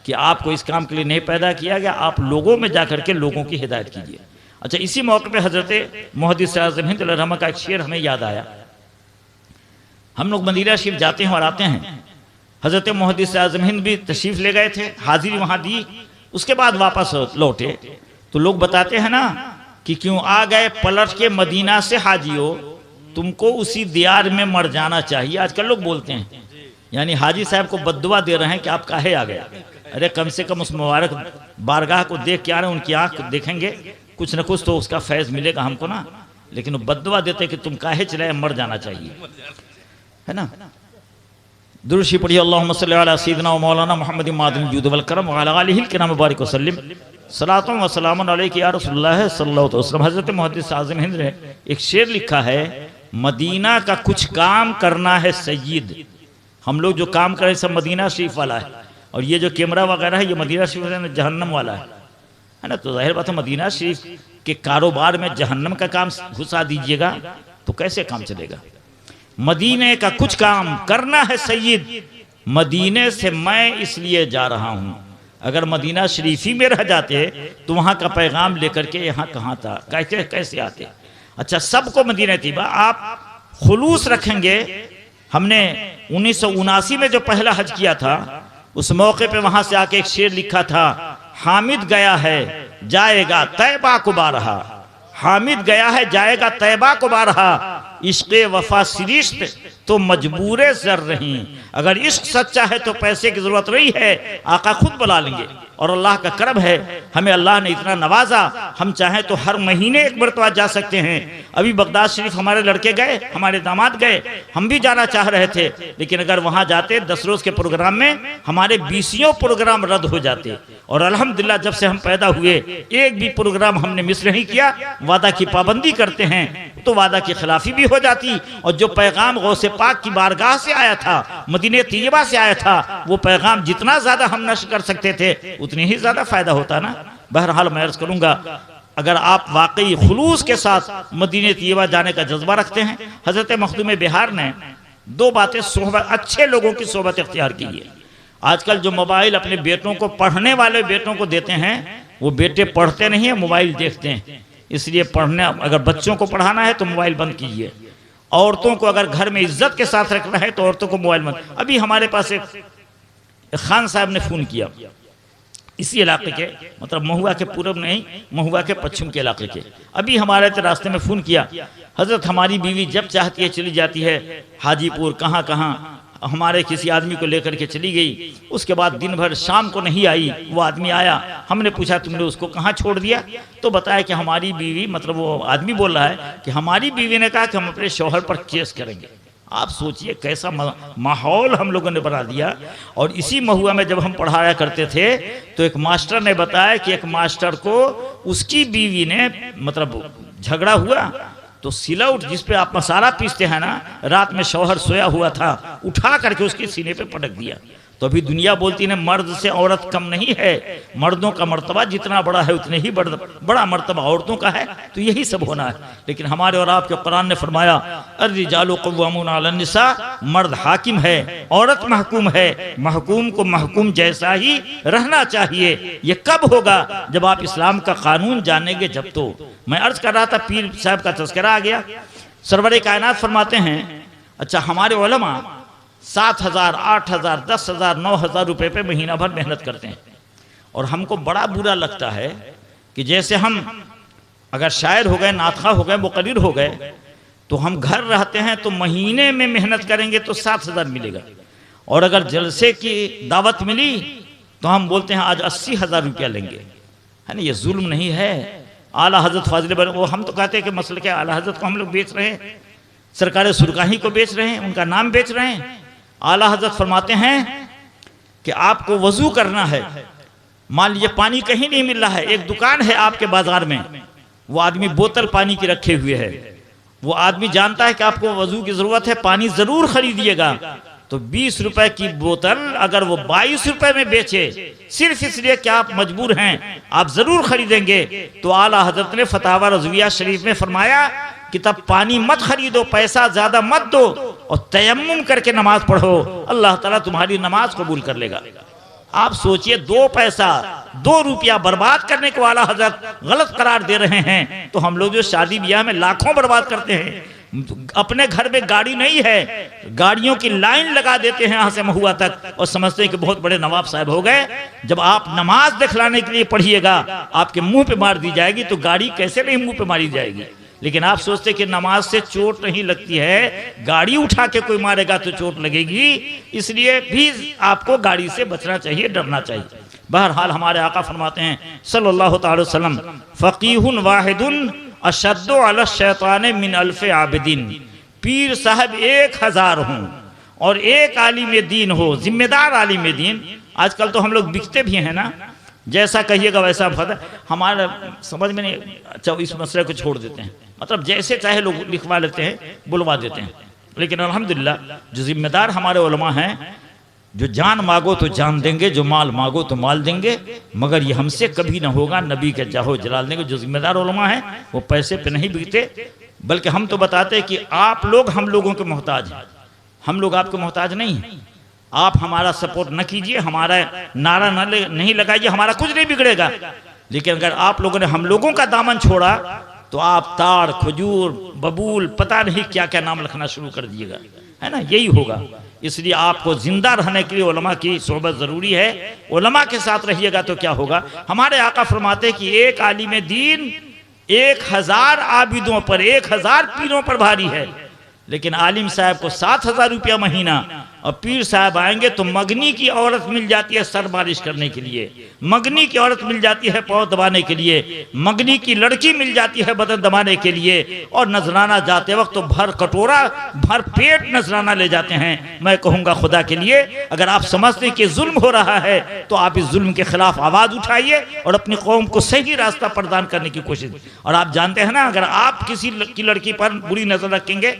कि आपको इस काम के लिए नहीं पैदा किया गया, आप लोगों में जा करके लोगों की हिदायत कीजिए। अच्छा, इसी मौके पे हज़रत मुहद्दिस आज़म हिंद रहमा का एक शेर हमें याद आया। हम लोग मदीना शरीफ जाते हैं और आते हैं। हज़रत मुहद्दिस आज़म हिंद भी तशरीफ़ ले गए थे, हाजिरी वहाँ दी, उसके बाद वापस लौटे। तो लोग बताते हैं ना कि क्यों आ गए पलट के मदीना से हाजियो, तुमको उसी दियार में मर जाना चाहिए। आजकल लोग बोलते हैं, यानी हाजी साहब को बद्दुआ दे रहे हैं कि आप काहे आ गए। अरे कम से कम उस मुबारक बारगाह को देख के आ रहे हैं, उनकी आँख देखेंगे, कुछ न कुछ तो उसका फैज़ मिलेगा हमको ना। लेकिन वो बद्दुआ देते कि तुम काहे चले, मर जाना चाहिए, है ना। दुरूद पढ़िए, अल्लाहुम्मा सल्ली अला सय्यिदिना व मौलाना मुहम्मद मादिन जुद वल करम व अला आलिहि किराम मुबारक वसल्लम सलातो व सलामुन अलैका या रसूलुल्लाह सल्लल्लाहु अलैहि वसल्लम। हज़रत मुहद्दिस आज़म हिंद ने एक शेर लिखा है, मदीना का कुछ काम करना है सय्यिद। हम लोग जो काम करें सब मदीना शरीफ वाला है, और ये जो कैमरा वगैरह है ये मदीना शरीफ जहन्नम वाला है ना। तो जाहिर बात है मदीना शरीफ के कारोबार में जहन्नम का काम घुसा दीजिएगा तो कैसे काम चलेगा। मदीने का कुछ काम करना है सय्यिद, मदीने से मैं इसलिए जा रहा हूँ। अगर मदीना शरीफी में रह जाते तो वहाँ का पैगाम लेकर के यहाँ कहाँ था, कैसे आते। अच्छा, सबको मदीना तैयबा आप खुलूस रखेंगे। हमने 1979 में जो पहला हज किया था, उस मौके पे वहाँ से आके एक शेर लिखा था, हामिद गया है जाएगा तैबा को बारहा, हामिद गया है जाएगा तैबा को बारहा, इश्क़े वफा सिरिश्त तो मजबूरे जर रही। अगर इश्क सच्चा है तो पैसे की जरूरत नहीं है, आका खुद बुला लेंगे। और अल्लाह का करम है, हमें अल्लाह ने इतना नवाजा, हम चाहें तो हर महीने एक मरतबा जा सकते हैं। अभी बगदाद शरीफ हमारे लड़के गए, हमारे दामाद गए, हम भी जाना चाह रहे थे, लेकिन अगर वहाँ जाते 10 रोज़ के प्रोग्राम में हमारे 20 प्रोग्राम रद्द हो जाते। और अल्हम्दुलिल्लाह जब से हम पैदा हुए एक भी प्रोग्राम हमने मिस नहीं किया। वादा की पाबंदी करते हैं तो वादा की खिलाफी भी हो जाती, और जो पैगाम गौसे पाक की बारगाह से आया था, मदीने तैयबा से आया था, वो पैगाम जितना ज्यादा हम नश्र कर सकते थे उतनी ही ज्यादा फायदा होता ना। बहरहाल मैं अर्ज करूंगा, अगर आप वाकई खुलूस के साथ मदीने तैयबा जाने का जज्बा रखते हैं, हजरत मखदूम बिहार ने 2 बातें सोहबत, अच्छे लोगों की सोहबत इख्तियार की है। आजकल जो मोबाइल अपने बेटों को, पढ़ने वाले बेटों को देते हैं, वो बेटे पढ़ते नहीं है, मोबाइल देखते हैं। इसलिए पढ़ने, अगर बच्चों को पढ़ाना है तो मोबाइल बंद कीजिए। औरतों को अगर घर में इज्जत के साथ रखना है तो औरतों को मोबाइल बंद। अभी हमारे पास एक खान साहब ने फ़ोन किया, इसी इलाके के, मतलब महुआ के पूर्व नहीं, महुआ के पश्चिम के इलाके के। अभी हमारे रास्ते में फ़ोन किया, हजरत हमारी बीवी जब चाहती है चली जाती है हाजीपुर, कहाँ कहाँ हमारे किसी आदमी को लेकर के चली गई। उसके बाद दिन भर शाम को नहीं आई, वो आदमी आया, हमने पूछा तुमने उसको कहाँ छोड़ दिया, तो बताया कि हमारी बीवी, मतलब वो आदमी बोल रहा है कि हमारी बीवी ने कहा कि हम अपने शौहर पर केस करेंगे। आप सोचिए कैसा माहौल हम लोगों ने बना दिया। और इसी महुआ में जब हम पढ़ाया करते थे तो एक मास्टर ने बताया कि एक मास्टर को उसकी बीवी ने, मतलब झगड़ा हुआ तो सिलौट जिस पे आप मसाला पीसते हैं ना, रात में शौहर सोया हुआ था, उठा करके उसके सीने पे पटक दिया। तो अभी दुनिया बोलती है मर्द से औरत कम नहीं है, मर्दों का मर्तबा जितना बड़ा है उतने ही बड़ा मर्तबा औरतों का है, तो यही सब होना है। लेकिन हमारे और आपके कुरान ने फरमाया अर्रिजालु क़व्वामूना अलन निसा, मर्द हाकिम है, औरत महकूम है, महकूम को महकूम जैसा ही रहना चाहिए। ये कब होगा? जब आप इस्लाम का कानून जानेंगे जब। तो मैं अर्ज कर रहा था, पीर साहब का तज़किरा आ गया। सरवरे कायनात फरमाते हैं, अच्छा हमारे उलमा 7,000, 8,000, 10,000, 9,000 रुपये पे महीना भर मेहनत करते हैं। और हमको बड़ा बुरा लगता है कि जैसे हम अगर शायर हो गए, नातखा हो गए, मुक़र्रिर हो गए, तो हम घर रहते हैं तो महीने में मेहनत करेंगे तो 7,000 मिलेगा, और अगर जलसे की दावत मिली तो हम बोलते हैं आज 80,000 रुपया लेंगे, है ना। ये जुल्म नहीं है? आला हजरत फाजिल वो हम तो कहते हैं कि मसल के आला हजरत को हम लोग बेच रहे हैं, सरकार सुरकाही को बेच रहे हैं, उनका नाम बेच रहे हैं। आला हजरत फरमाते हैं कि आपको वजू करना है, मान लीजिए पानी कहीं नहीं मिल रहा है, एक दुकान है आपके बाजार में, वो आदमी बोतल पानी की रखे हुए है, वो आदमी जानता है कि आपको वजू की जरूरत है, पानी जरूर खरीदिएगा, तो 20 रुपए की बोतल अगर वो 22 रुपए में बेचे, सिर्फ इसलिए कि आप मजबूर हैं, आप जरूर खरीदेंगे। तो आला हजरत ने फतावा रज़विया शरीफ में फरमाया कि तब पानी मत खरीदो, पैसा ज्यादा मत दो, और तयम्मुम करके नमाज पढ़ो, अल्लाह ताला तुम्हारी नमाज कबूल कर लेगा। आप सोचिए 2 पैसा 2 रुपया बर्बाद करने को आला हजरत गलत करार दे रहे हैं। तो हम लोग जो शादी ब्याह में लाखों बर्बाद करते हैं, अपने घर में गाड़ी नहीं है, गाड़ियों की लाइन लगा देते हैं यहाँ से महुआ तक, और समझते हैं कि बहुत बड़े नवाब साहब हो गए। जब आप नमाज दिखलाने के लिए पढ़िएगा, आपके मुंह पे मार दी जाएगी, तो गाड़ी कैसे नहीं मुंह पे मारी जाएगी। लेकिन आप सोचते कि नमाज से चोट नहीं लगती है, गाड़ी उठा के कोई मारेगा तो चोट लगेगी, इसलिए भी आपको गाड़ी से बचना चाहिए, डरना चाहिए। बहरहाल हमारे आका फरमाते हैं सल्लल्लाहु अलैहि वसल्लम, फकीहुन वाहिदुन अशद्दु अला शैतान मिन अल्फे आबिदीन। पीर साहब 1000 हों और एक आलिम दीन हो, जिम्मेदार आलिम दीन। आजकल तो हम लोग बिकते भी हैं ना, जैसा कहिएगा वैसा फतह, हमारा समझ में नहीं। अच्छा इस मसले को छोड़ देते हैं, मतलब जैसे चाहे लोग लिखवा लेते हैं, बुलवा देते हैं। लेकिन अल्हम्दुलिल्लाह जो जिम्मेदार हमारे उलमा हैं, जो जान मांगो तो जान देंगे, जो माल मांगो तो माल देंगे, मगर ये हमसे कभी ना होगा, नबी के जाहो जलाल देंगे। जो जिम्मेदार उलमा हैं वो पैसे पे नहीं बिकते, बल्कि हम तो बताते हैं कि आप लोग हम लोगों के मोहताज हैं, हम लोग आपके मोहताज नहीं हैं। आप हमारा सपोर्ट न कीजिए, हमारा नारा नहीं लगाइए, हमारा कुछ नहीं बिगड़ेगा। लेकिन अगर आप लोगों ने हम लोगों का दामन छोड़ा तो आप ताड़, खजूर, बबूल, पता नहीं क्या क्या नाम रखना शुरू कर दिएगा, है ना, यही होगा। इसलिए आपको जिंदा रहने के लिए उलमा की सोहबत जरूरी है। उलमा के साथ रहिएगा तो क्या होगा। हमारे आका फरमाते कि एक आलिम दीन 1000 आबिदों पर, 1000 पीरों पर भारी है, लेकिन आलिम साहब को 7,000 रुपया महीना, और पीर साहब आएंगे तो मगनी की औरत मिल जाती है सर बारिश करने के लिए, मगनी की औरत मिल जाती है पाँव दबाने के लिए, मगनी की लड़की मिल जाती है बदन दबाने के लिए, और नजराना जाते वक्त तो भर कटोरा भर पेट नजराना ले जाते हैं। मैं कहूँगा खुदा के लिए, अगर आप समझते हैं कि जुल्म हो रहा है तो आप इस जुल्म के खिलाफ आवाज़ उठाइए और अपनी कौम को सही रास्ता प्रदान करने की कोशिश। और आप जानते हैं ना, अगर आप किसी की लड़की पर बुरी नजर रखेंगे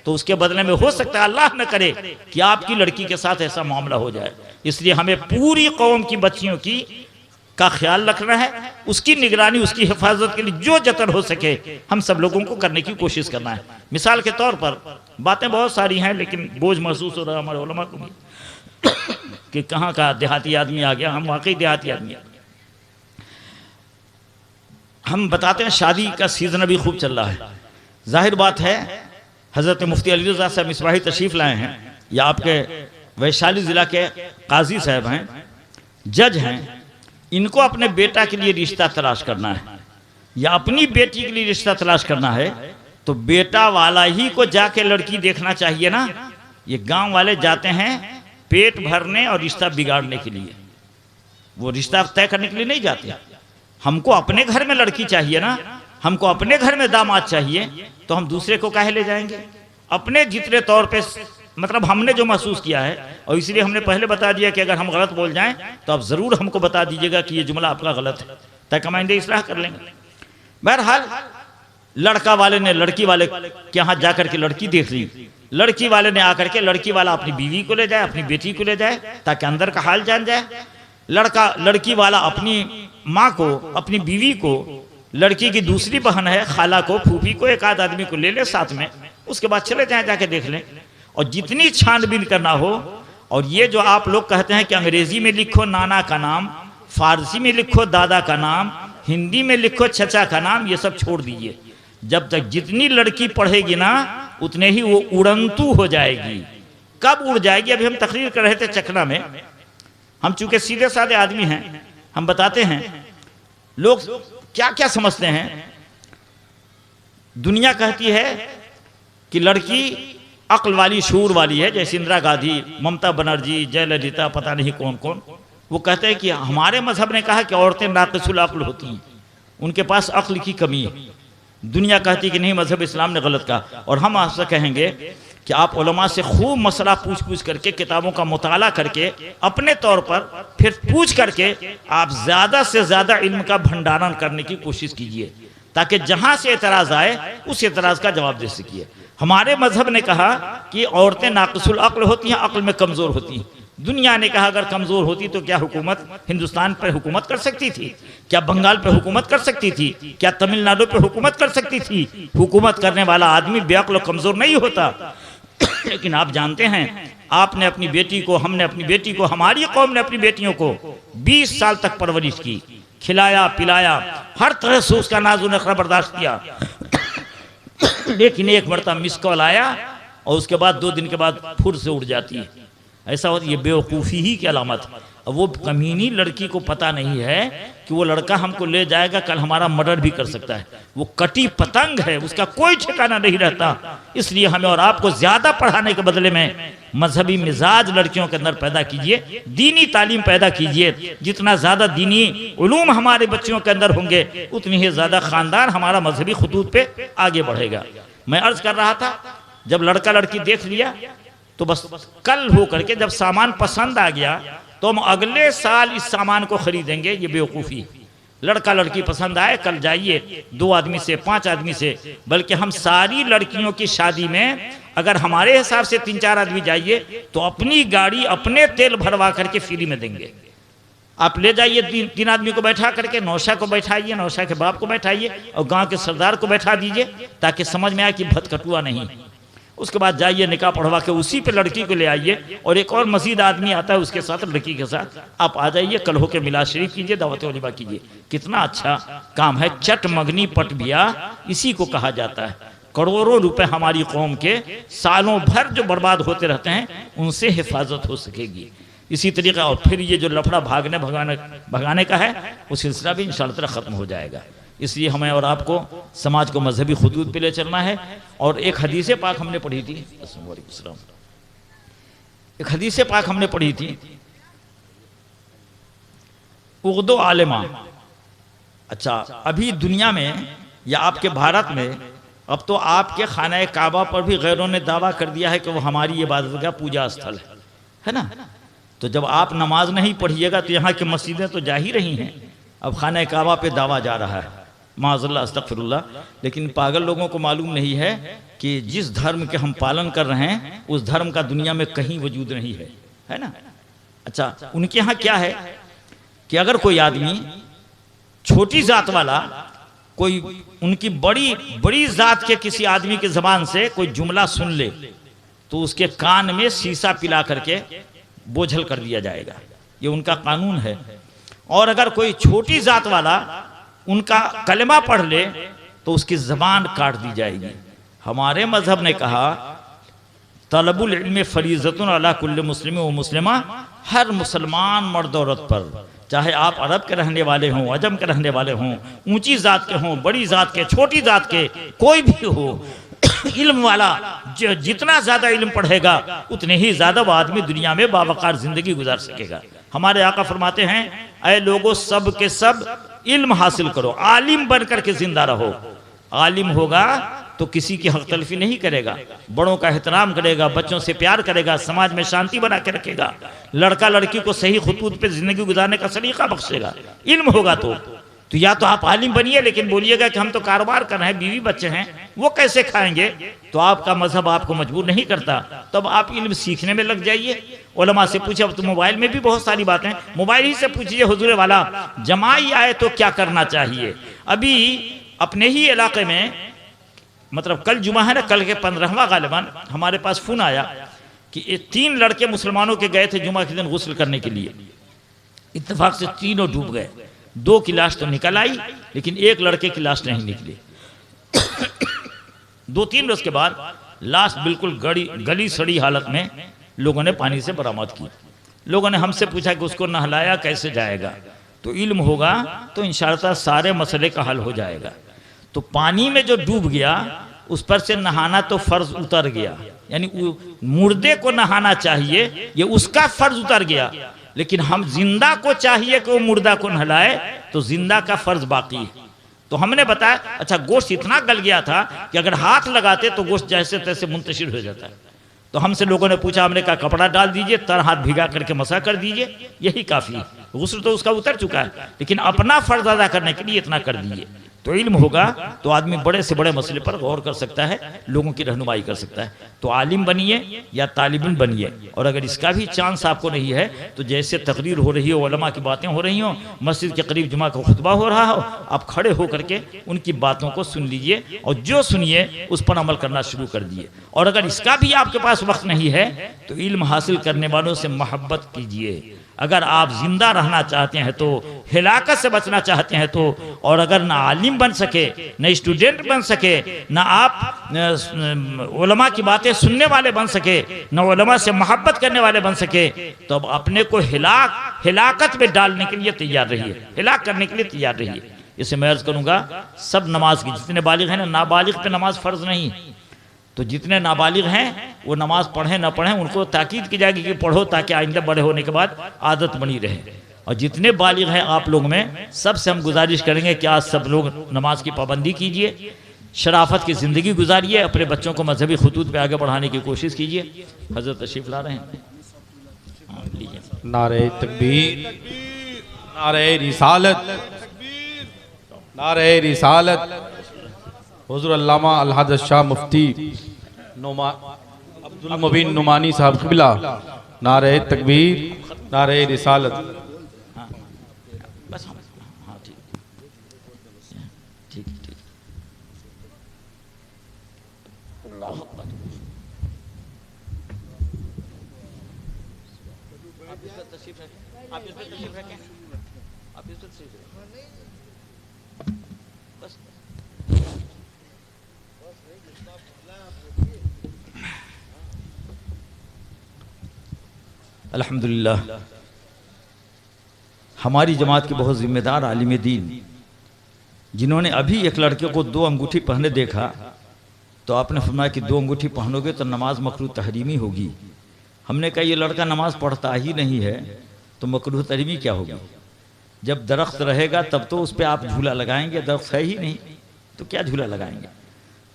तो उसके बदले में हो सकता है, अल्लाह न करे, कि आपकी लड़की के साथ ऐसा मामला हो जाए। इसलिए हमें पूरी कौम की बच्चियों की का ख्याल रखना है, उसकी निगरानी, उसकी हिफाजत के लिए जो जतन हो सके हम सब लोगों को करने की कोशिश करना है। मिसाल के तौर पर बातें बहुत सारी हैं, लेकिन बोझ महसूस हो रहा है हमारे उलमा को भी कि कहाँ का देहाती आदमी आ गया। हम वाकई देहाती आदमी। हम बताते हैं शादी का सीजन अभी खूब चल रहा है। जाहिर बात है हज़रत मुफ्ती अली रज़ा साहब मिसबाही तशरीफ़ लाए हैं, या आपके वैशाली ज़िला के काजी साहब हैं, जज हैं, इनको अपने बेटा के लिए रिश्ता तलाश करना है या अपनी बेटी के लिए रिश्ता तलाश करना है तो बेटा वाला ही को जाके लड़की देखना चाहिए ना। ये गांव वाले जाते हैं पेट भरने और रिश्ता बिगाड़ने के लिए, वो रिश्ता तय करने के लिए नहीं जाते। हमको अपने घर में लड़की चाहिए ना, हमको अपने घर में दामाद चाहिए, तो हम दूसरे को काहे ले जाएंगे। अपने जितने तौर पे मतलब हमने जो महसूस किया है, और इसलिए हमने पहले बता दिया कि अगर हम गलत बोल जाएं तो आप ज़रूर हमको बता दीजिएगा कि ये जुमला आपका गलत है, ताकि हम आइंदे इस्लाह कर लेंगे। बहरहाल लड़का वाले ने लड़की वाले के यहाँ जाकर के लड़की देख ली, लड़की वाले ने आकर के लड़की वाला अपनी बीवी को ले जाए, अपनी बेटी को ले जाए, ताकि अंदर का हाल जान जाए। लड़की वाला अपनी माँ को, अपनी बीवी को, लड़की की दूसरी बहन है खाला को, फूफी को, एक आध आदमी को ले ले साथ में, उसके बाद चले जाए जाके देख लें। और जितनी छानबीन करना हो, और ये जो आप लोग कहते हैं कि अंग्रेजी में लिखो नाना का नाम, फारसी में लिखो दादा का नाम, हिंदी में लिखो चचा का नाम, ये सब छोड़ दीजिए। जब तक जितनी लड़की पढ़ेगी ना उतने ही वो उड़ंतू हो जाएगी। कब उड़ जाएगी, अभी हम तकरीर कर रहे थे चकना में, हम चूंकि सीधे साधे आदमी हैं, हम बताते हैं लोग क्या क्या समझते हैं। दुनिया कहती है कि लड़की अक्ल वाली, शूर वाली है, जैसे इंदिरा गांधी, ममता बनर्जी, जयललिता, पता नहीं कौन कौन। वो कहते हैं कि हमारे मजहब ने कहा कि औरतें नाक़िसुल अक्ल होती हैं, उनके पास अक्ल की कमी है। दुनिया कहती है कि नहीं, मजहब इस्लाम ने गलत कहा। और हम आपसे कहेंगे कि आप उलमा से खूब मसला पूछ पूछ करके, किताबों का मुताला करके, अपने तौर पर फिर पूछ करके आप ज़्यादा से ज़्यादा इल्म का भंडारण करने की कोशिश कीजिए, ताकि जहाँ से एतराज़ आए उस एतराज़ का जवाब दे सकिए। हमारे मजहब ने कहा कि औरतें नाक़िसुल अक्ल होती हैं, अक्ल में कमज़ोर होती हैं। दुनिया ने कहा अगर कमज़ोर होती तो क्या हुकूमत हिंदुस्तान पर हुकूमत कर सकती थी? क्या बंगाल पे हुकूमत कर सकती थी? क्या तमिलनाडु पे हुकूमत कर सकती थी? हुकूमत करने वाला आदमी बेअक्ल और कमज़ोर नहीं होता। लेकिन आप जानते हैं, आपने अपनी बेटी को, हमने अपनी बेटी को, हमारी कौम ने अपनी बेटियों को 20 साल तक परवरिश की, खिलाया पिलाया, हर तरह से उसका नाज़ नखरा बर्दाश्त किया। लेकिन एक मरतबा मिस कॉल आया और उसके बाद 2 दिन के बाद फुर से उड़ जाती है। ऐसा होता, ये बेवकूफ़ी ही की अलामत। अब वो कमीनी लड़की को पता नहीं है कि वो लड़का हमको ले जाएगा, कल हमारा मर्डर भी कर सकता है। वो कटी पतंग है, उसका कोई ठिकाना नहीं रहता। इसलिए हमें और आपको ज़्यादा पढ़ाने के बदले में मजहबी मिजाज लड़कियों के अंदर पैदा कीजिए, दीनी तालीम पैदा कीजिए। जितना ज़्यादा दीनी उलूम हमारे बच्चों के अंदर होंगे, उतनी ही ज़्यादा ख़ानदान हमारा मजहबी खुतूत पे आगे बढ़ेगा। मैं अर्ज़ कर रहा था, जब लड़का लड़की देख लिया तो बस कल हो करके जब सामान पसंद आ गया तो हम अगले साल इस सामान को खरीदेंगे, ये बेवकूफ़ी। लड़का लड़की पसंद आए, कल जाइए 2 आदमी से, 5 आदमी से, बल्कि हम सारी लड़कियों की शादी में अगर हमारे हिसाब से 3-4 आदमी जाइए तो अपनी गाड़ी अपने तेल भरवा करके फ्री में देंगे। आप ले जाइए 3 आदमी को बैठा करके, नौशा को बैठाइए, नौशा के बाप को बैठाइए और गांव के सरदार को बैठा दीजिए, ताकि समझ में आए कि भतकटुआ नहीं। उसके बाद जाइए निकाह पढ़वा के उसी पे लड़की को ले आइए, और एक और मजीद आदमी आता है उसके साथ, लड़की के साथ आप आ जाइए, कल होके मिलाद शरीफ कीजिए, दावत वलीमा कीजिए। कितना अच्छा काम है। चट मगनी पट बिया इसी को कहा जाता है। करोड़ों रुपए हमारी कौम के सालों भर जो बर्बाद होते रहते हैं, उनसे हिफाजत हो सकेगी। इसी तरीका, और फिर ये जो लफड़ा भागने भगाने का है, वो सिलसिला भी इंशाअल्लाह ख़त्म हो जाएगा। इसलिए हमें और आपको समाज को मजहबी खुदूद पे ले चलना है। और एक हदीस पाक हमने पढ़ी थी, एक हदीस पाक हमने पढ़ी थी, उर्दू आलिमा। अच्छा, अभी दुनिया में या आपके भारत में अब तो आपके खाना काबा पर भी गैरों ने दावा कर दिया है कि वो हमारी इबादत का पूजा स्थल है ना। तो जब आप नमाज नहीं पढ़िएगा तो यहाँ की मस्जिदें तो जा ही रही हैं। अब खाना काबा पे दावा जा रहा है, माज़अल्लाह अस्तग़फिरुल्लाह। लेकिन पागल लोगों को मालूम नहीं है कि जिस धर्म के हम पालन कर रहे हैं उस धर्म का दुनिया में कहीं वजूद नहीं है ना। अच्छा, उनके यहाँ क्या है कि अगर कोई आदमी छोटी जात वाला, कोई उनकी बड़ी जात के किसी आदमी की ज़बान से कोई जुमला सुन ले तो उसके कान में शीशा पिला करके बोझल कर दिया जाएगा। ये उनका कानून है। और अगर कोई छोटी जात वाला उनका कलमा पढ़ ले तो उसकी ज़बान काट दी जाएगी। हमारे मजहब ने कहा तलबुल इल्म फरीज़तुन अला कुल्ल मुस्लिम व मुस्लिमा, हर मुसलमान मर्द औरत पर चाहे आप अरब के रहने वाले हों, अजम के रहने वाले हों, ऊंची जात के हों, बड़ी जात के, छोटी जात के, कोई भी हो, इल्म वाला जितना ज्यादा इल्म पढ़ेगा उतने ही ज्यादा वो आदमी दुनिया में बावकार जिंदगी गुजार सकेगा। हमारे आका फरमाते हैं, ऐ लोगों सब के सब इल्म हासिल करो, आलिम बनकर के जिंदा रहो। आलिम होगा तो किसी की हक तलफी नहीं करेगा, बड़ों का एहतराम करेगा, बच्चों से प्यार करेगा, समाज में शांति बना के रखेगा, लड़का लड़की को सही खुतूत पे जिंदगी गुजारने का सलीका बख्शेगा। इल्म होगा तो या तो आप आलिम बनिए, लेकिन बोलिएगा कि हम तो कारोबार कर रहे हैं, बीवी बच्चे हैं, वो कैसे खाएंगे, तो आपका मजहब आपको मजबूर नहीं करता। तब आप इल्म सीखने में लग जाइए, उलमा से पूछे। अब तो मोबाइल में भी बहुत सारी बातें, मोबाइल ही से पूछिए, हुजूर वाला जमाई आए तो क्या करना चाहिए। अभी अपने ही इलाके में, मतलब कल जुमा है ना, कल के 15वां गालिबन हमारे पास फोन आया कि 3 लड़के मुसलमानों के गए थे जुमा के दिन गुस्ल करने के लिए, इत्तेफाक से तीनों डूब गए। 2 की लाश तो निकल आई, लेकिन 1 लड़के की लाश नहीं निकली। 2-3 रोज के बाद लाश बिल्कुल गली सड़ी हालत में लोगों ने पानी से बरामद की। लोगों ने हमसे पूछा कि उसको नहलाया कैसे जाएगा, तो इल्म होगा तो इंशाअल्लाह सारे मसले का हल हो जाएगा। तो पानी में जो डूब गया उस पर से नहाना तो फर्ज उतर गया, यानी मुर्दे को नहाना चाहिए, ये उसका फर्ज उतर गया। लेकिन हम जिंदा को चाहिए कि वो मुर्दा को नहलाए, तो जिंदा का फर्ज बाकी है। तो हमने बताया, अच्छा गोश्त इतना गल गया था कि अगर हाथ लगाते तो गोश्त जैसे तैसे मुंतशिर हो जाता है। तो हमसे लोगों ने पूछा, हमने कहा कपड़ा डाल दीजिए, तर हाथ भिगा करके मसा कर दीजिए, यही काफी है। गुस्ल तो उसका उतर चुका है, लेकिन अपना फर्ज अदा करने के लिए इतना कर दीजिए। तो इल्म होगा तो आदमी बड़े से बड़े मसले पर गौर कर सकता है, लोगों की रहनुमाई कर सकता है। तो आलिम बनिए या तालिबिन बनिए, और अगर इसका भी चांस आपको नहीं है तो जैसे तकरीर हो रही हो, उलमा की बातें हो रही हो, मस्जिद के करीब जुमा का खुतबा हो रहा हो, आप खड़े होकर के उनकी बातों को सुन लीजिए और जो सुनिए उस पर अमल करना शुरू कर दिए। और अगर इसका भी आपके पास वक्त नहीं है तो इल्म हासिल करने वालों से मोहब्बत कीजिए। अगर आप जिंदा रहना चाहते हैं तो, हिलाकत से बचना चाहते हैं तो, और अगर ना आलिम बन सके, न स्टूडेंट बन सके, न आप उलमा की बातें सुनने वाले बन सके, न उलमा से मोहब्बत करने वाले बन सके, तो अब अपने को हिलाकत में डालने के लिए तैयार रहिए, हिलाक करने के लिए तैयार रहिए। इसे मैं अर्ज करूंगा, सब नमाज की, जितने बालिग हैं ना, नाबालिग पे नमाज फर्ज नहीं, तो जितने नाबालिग हैं वो नमाज पढ़ें ना पढ़ें, उनको ताकीद की जाएगी कि पढ़ो, ताकि आइंदा बड़े होने के बाद आदत बनी रहे। और जितने बालिग हैं आप लोग में, सबसे हम गुजारिश करेंगे कि आज सब लोग नमाज की पाबंदी कीजिए, शराफत की ज़िंदगी गुजारिए, अपने बच्चों को मजहबी खतूत पे आगे बढ़ाने की कोशिश कीजिए। हजरत तशरीफ ला रहे हैं, लीजिए। नारे तकबीर, नारे रिसालत, नारे रिसालत। हुज़ूर अल्लामा अलहज़रत शाह मुफ्ती अब्दुल मुबीन नुमानी साहब क़िबला, नारे तकबीर, नारे रिसालत। बस हाँ, ठीक ठीक ठीक। अल्लाह अकबर। आप इस पर तशरीफ रखें, आप इस पर तशरीफ रखें, आप इस पर तशरीफ रखें, बस। अल्हम्दुलिल्लाह, हमारी जमात के बहुत जिम्मेदार आलिम दीन, जिन्होंने अभी एक लड़के को 2 अंगूठी पहने देखा तो आपने फरमाया कि 2 अंगूठी पहनोगे तो नमाज मकरूह तहरीमी होगी। हमने कहा ये लड़का नमाज पढ़ता ही नहीं है तो मकरूह तहरीमी क्या होगी? जब दरख्त रहेगा तब तो उस पर आप झूला लगाएंगे, दरख्त है ही नहीं तो क्या झूला लगाएंगे?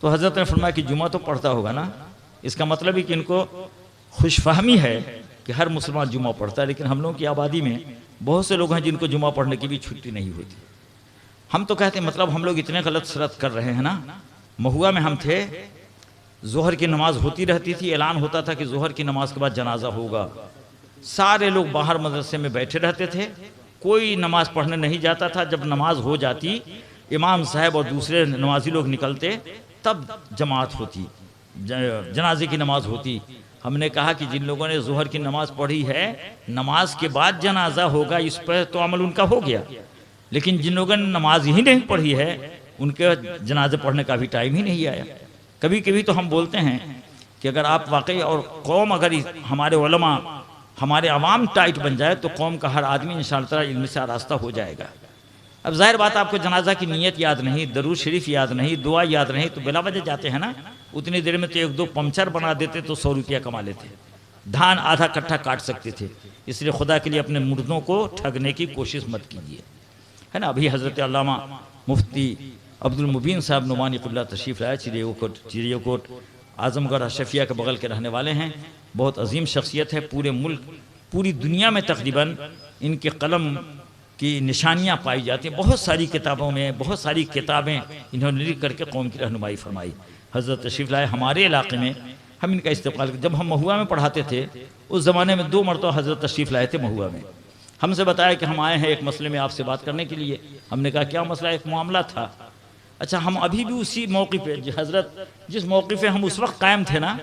तो हज़रत ने फरमाया कि जुमा तो पढ़ता होगा ना। इसका मतलब ही कि इनको खुशफहमी है कि हर मुसलमान जुमा पढ़ता है, लेकिन हम लोगों की आबादी में बहुत से लोग हैं जिनको जुमा पढ़ने की भी छुट्टी नहीं होती। हम तो कहते हैं मतलब हम लोग इतने गलत शरत कर रहे हैं ना। महुआ में हम थे, जोहर की नमाज होती रहती थी, ऐलान होता था कि जोहर की नमाज के बाद जनाजा होगा। सारे लोग बाहर मदरसे में बैठे रहते थे, कोई नमाज पढ़ने नहीं जाता था। जब नमाज हो जाती, इमाम साहब और दूसरे नमाजी लोग निकलते, तब जमात होती, जनाजे की नमाज होती। हमने कहा कि जिन लोगों ने जोहर की नमाज पढ़ी है, नमाज के बाद जनाजा होगा, इस पर तो अमल उनका हो गया। लेकिन जिन लोगों ने नमाज ही नहीं पढ़ी है, उनके जनाजे पढ़ने का भी टाइम ही नहीं आया। कभी कभी तो हम बोलते हैं कि अगर आप वाकई और कौम, अगर हमारे उलमा हमारे अवाम टाइट बन जाए तो कौम का हर आदमी इंशाअल्लाह ताला इल्म से आरास्ता हो जाएगा। अब जाहिर बात आपको जनाजा की नीयत याद नहीं, दरूद शरीफ याद नहीं, दुआ याद नहीं, तो बिला वजह जाते हैं ना। उतनी देर में तो एक दो पंचर बना देते तो 100 रुपया कमा लेते, धान आधा कट्ठा काट सकते थे। इसलिए खुदा के लिए अपने मुर्दों को ठगने की कोशिश मत कीजिए, है ना। अभी हज़रत अल्लामा मुफ्ती अब्दुल मुबीन साहब नुमानी क़िबला तशरीफ़ लाए, चिड़ियोकोट आज़मगढ़ अशरफिया के बगल के रहने वाले हैं। बहुत अजीम शख्सियत है, पूरे मुल्क पूरी दुनिया में तकरीबन इनके कलम की निशानियाँ पाई जाती हैं। बहुत सारी किताबों में बहुत सारी किताबें इन्होंने लिख करके कौम की रहनुमाई फरमाई। हज़रत तशरीफ़ लाए हमारे इलाके में, हम इनका इस्तेमाल, जब हम महुआ में पढ़ाते थे उस ज़माने में 2 मरतबा हज़रत तशरीफ़ लाए थे महुआ में। हमसे बताया कि हम आए हैं एक मसले में आपसे बात करने के लिए। हमने कहा क्या मसला? एक मामला था। अच्छा, हम अभी भी उसी मौक़े पे, हज़रत जिस मौक़े पे हम उस वक्त कायम थे ना,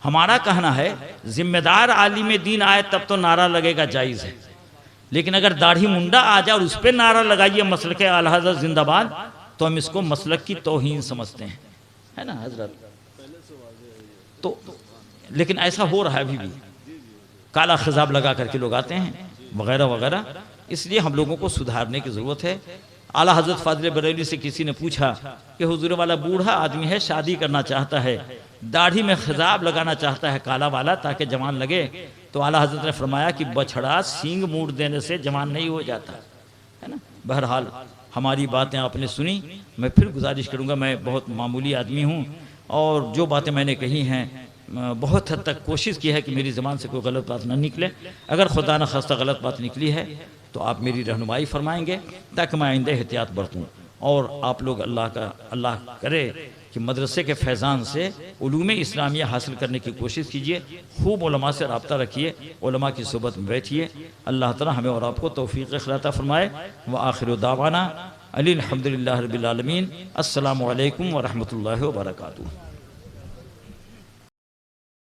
हमारा कहना है जिम्मेदार आलिम दीन आए तब तो नारा लगेगा जायज़ है, लेकिन अगर दाढ़ी मुंडा आ जाए और उस पर नारा लगाइए मसलक आला हज़रत जिंदाबाद, तो हम इसको मसलक की तौहीन समझते हैं, है ना हज़रत। तो लेकिन ऐसा हो रहा है अभी भी, काला खिजाब लगा करके लोग आते हैं वगैरह वगैरह। इसलिए हम लोगों को सुधारने की ज़रूरत है। आला हज़रत फ़ाज़िल बरेलवी से किसी ने पूछा कि हुज़ूर वाला बूढ़ा आदमी है, शादी करना चाहता है, दाढ़ी में खिजाब लगाना चाहता है काला वाला ताकि जवान लगे, तो आला हज़रत ने फरमाया कि बछड़ा सींग मूड देने से जवान नहीं हो जाता, है ना। बहरहाल हमारी बातें आपने सुनी। मैं फिर गुजारिश करूँगा, मैं बहुत मामूली आदमी हूँ और जो बातें मैंने कही हैं बहुत हद तक कोशिश की है कि मेरी ज़बान से कोई गलत बात ना निकले। अगर खुदा न खास्ता गलत बात निकली है तो आप मेरी रहनुमाई फरमाएंगे ताकि मैं आइंदा एहतियात बरतूँ। और आप लोग अल्लाह करे कि मदरसे के फैज़ान से उलूम इस्लामिया हासिल करने की कोशिश कीजिए, खूब उलमा से रब्ता रखिए, उलमा की सोबत में बैठिए। अल्लाह ताला हमें और आपको तौफ़ीक़ अता फ़रमाए। व आखिर दावाना अनिल हम्दुलिल्लाहि रब्बिल आलमीन। अस्सलामु अलैकुम व रहमतुल्लाहि व बरकातुहू।